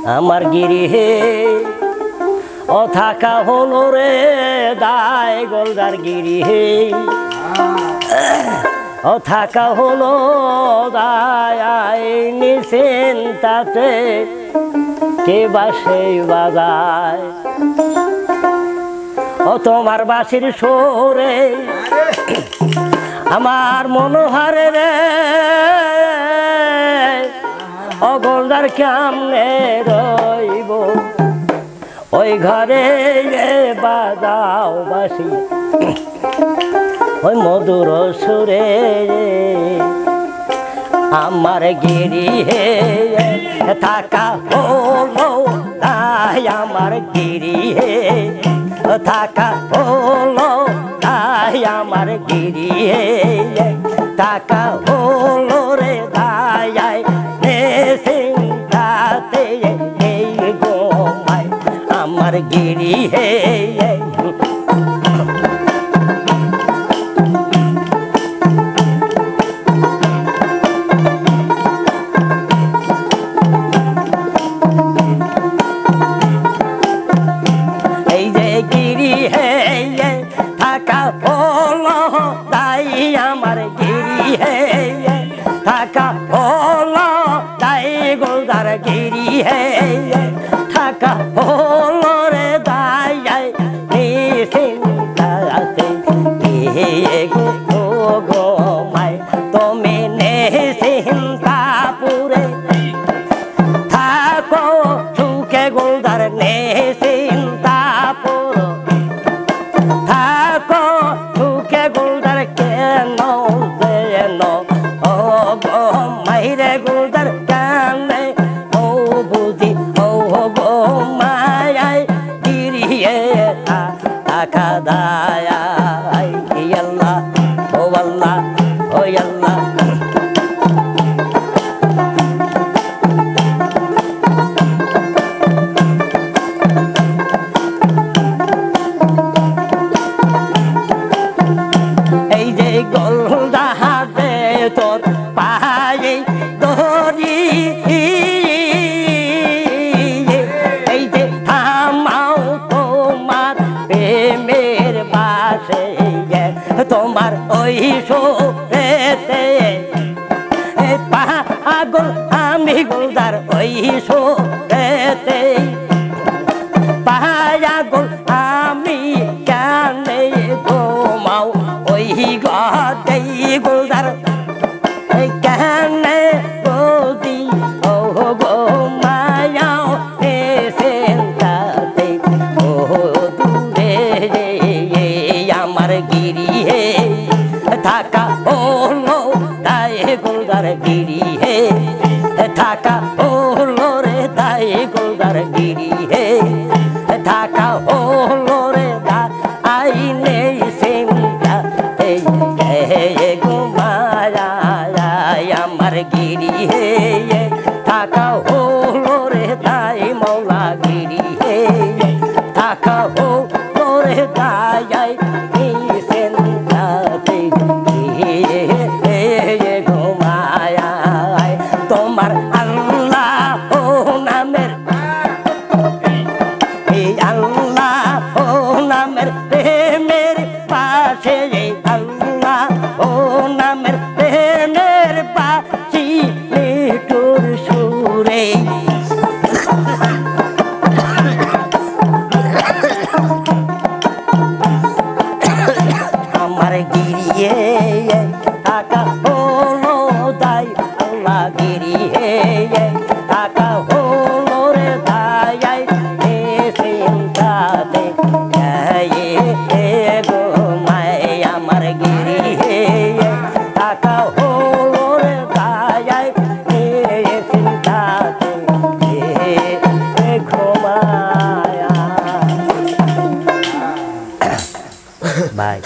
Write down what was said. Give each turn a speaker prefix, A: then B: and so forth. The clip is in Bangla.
A: আমার গিরিহে ও থাকা হলো রে দায় গোলদার গিরিহে ও থাকা হলো দায় নিছেন তাতে কে বাসে বাজায় ও তোমার বাঁশির সুরে আমার মনোহারে রে ও গোলদার কেমনে রইব ওই ঘরে বাজাও বাঁশি ওই মধুর সুরে আমার গিরিহে থাকা হলো তাই আমার গিরিহে থাকা হলো তাই আমার গিরিহে থাকা হলো রে দায় চিন্তাতে এই গোমায় আমার গিরিহে থাকা হলো তাই আমার গিরিহে থাকা হলো তাই গোলদার গিরিহে থাকা হলো রে দায় চিন্তাতে গো মাই তুমি নে চিন্তা পুরে থাকো সুখে গোলদার নে চিন্তা পুরো থাকো সুখে গোলদার কেন যেন ও গো মাইরে গোলদার কানে ও বুঝি ও গো মায়াই গিরিয়ে টাকা দায় আল্লাহ ও আল্লাহ ও আল্লাহ গোলদাহাতে তোর পায়ে দড়ি এই যে থামাও তোমার প্রেমের বাসে তোমার ওই সোরেতে পাগল আমি গোলদার ওই সোরেতে পাগল আমি কানে ঘুমাও ওই গদেই গোলদার কানে বদি ও গো মায়াও এসেন্তাতে ও দূরে আমার গিরিহে থাকা হলো তাই গোলদার গিরিহে থাকা হলো রে তাই গোলদার গিরিহে থাকা হলো রে আই নেই চিন্তা আমার গিরিহে থাকা হলো রে তাই মৌলা গিরিহে থাকা হলো রে তাই চিন্তাতে ঘুমায় তোমার আল্লাহ ও নামের আল্লাহ ও নামের প্রেমের পাশে আল্লাহ ও নামের প্রেমের পাশি মিঠুর সুরে আমার গিরিয়ে থাকা হলো তাই আল্লাহ গিরিয়ে থাকা হলো রে দায় চিন্তাতে গো মায় আমার গিরিহে থাকা হলো রে দায় চিন্তাতে ঘুমায় বাই।